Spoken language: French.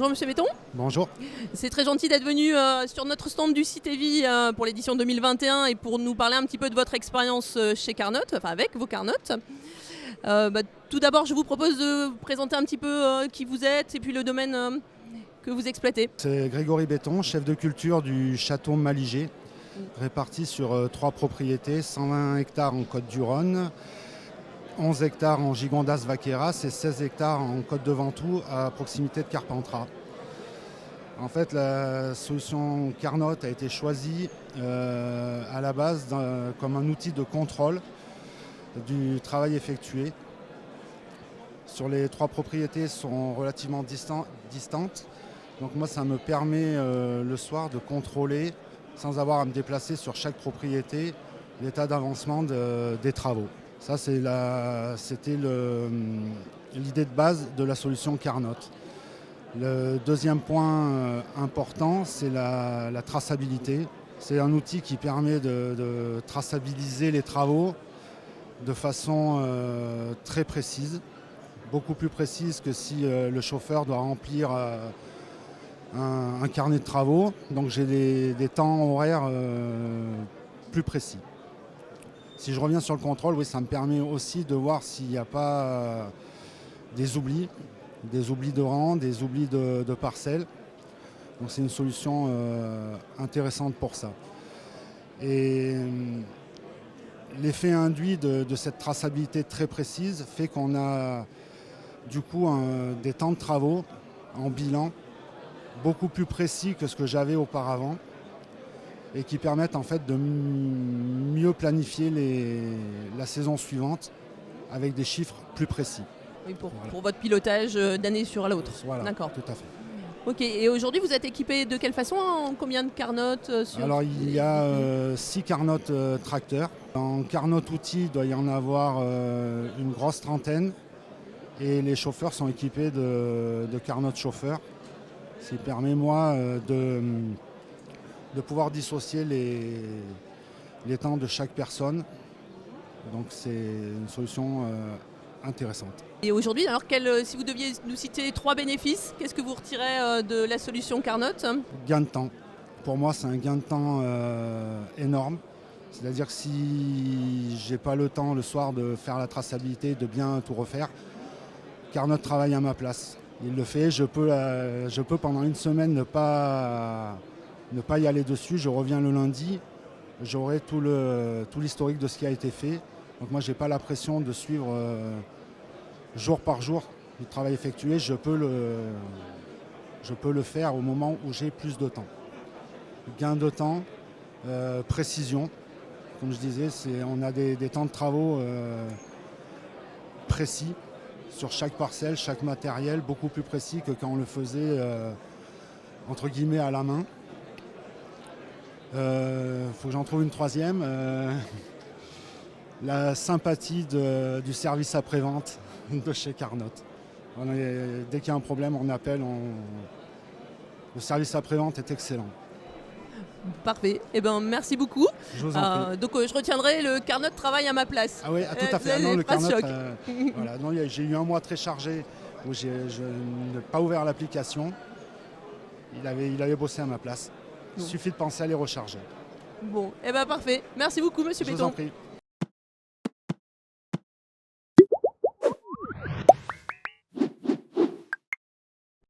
Bonjour Monsieur Béton. Bonjour. C'est très gentil d'être venu sur notre stand du Citevi pour l'édition 2021 et pour nous parler un petit peu de votre expérience chez Carnot, enfin avec vos Carnot. Tout d'abord, je vous propose de vous présenter un petit peu qui vous êtes et puis le domaine que vous exploitez. C'est Grégory Béton, chef de culture du château Maligé, réparti sur 3 propriétés, 120 hectares en Côte-du-Rhône, 11 hectares en Gigondas-Vaqueras et 16 hectares en Côte de Ventoux à proximité de Carpentras. En fait, la solution Carnot a été choisie à la base comme un outil de contrôle du travail effectué. Sur les 3 propriétés sont relativement distantes. Donc moi, ça me permet le soir de contrôler, sans avoir à me déplacer sur chaque propriété, l'état d'avancement des travaux. Ça, c'était l'idée de base de la solution Carnot. Le deuxième point important, c'est la traçabilité. C'est un outil qui permet de traçabiliser les travaux de façon très précise, beaucoup plus précise que si le chauffeur doit remplir un carnet de travaux. Donc j'ai des temps horaires plus précis. Si je reviens sur le contrôle, oui, ça me permet aussi de voir s'il n'y a pas des oublis de rang, des oublis de parcelles. Donc c'est une solution intéressante pour ça. Et l'effet induit de cette traçabilité très précise fait qu'on a du coup des temps de travaux en bilan beaucoup plus précis que ce que j'avais auparavant et qui permettent en fait de mieux planifier la saison suivante avec des chiffres plus précis. Oui, pour votre pilotage d'année sur l'autre. Voilà, d'accord. Tout à fait. Ok, et aujourd'hui vous êtes équipé de quelle façon? En combien de Carnot Alors il y a 6 Carnot tracteurs. En Carnot outils, il doit y en avoir une grosse trentaine. Et les chauffeurs sont équipés de Carnot chauffeurs. Ce qui permet moi de pouvoir dissocier les temps de chaque personne. Donc c'est une solution intéressante. Et aujourd'hui, alors si vous deviez nous citer 3 bénéfices, qu'est-ce que vous retirez de la solution Carnot? Gain de temps. Pour moi, c'est un gain de temps énorme. C'est-à-dire que si j'ai pas le temps le soir de faire la traçabilité, de bien tout refaire, Carnot travaille à ma place. Il le fait, je peux pendant une semaine ne pas y aller dessus. Je reviens le lundi, j'aurai tout l'historique de ce qui a été fait. Donc moi, je n'ai pas la pression de suivre jour par jour du travail effectué. Je peux le faire au moment où j'ai plus de temps. Gain de temps, précision. Comme je disais, on a des temps de travaux précis sur chaque parcelle, chaque matériel, beaucoup plus précis que quand on le faisait entre guillemets à la main. Faut que j'en trouve une troisième. La sympathie du service après-vente de chez Carnot. Dès qu'il y a un problème, on appelle. Le service après-vente est excellent. Parfait. Eh ben, merci beaucoup. Je vous en prie. Donc je retiendrai le Carnot travail à ma place. Ah oui, tout à fait. Non, le Carnot, voilà, non, j'ai eu un mois très chargé où je n'ai pas ouvert l'application. Il avait bossé à ma place. Il suffit de penser à les recharger. Bon, eh ben parfait. Merci beaucoup, Monsieur Béton. Je vous en prie.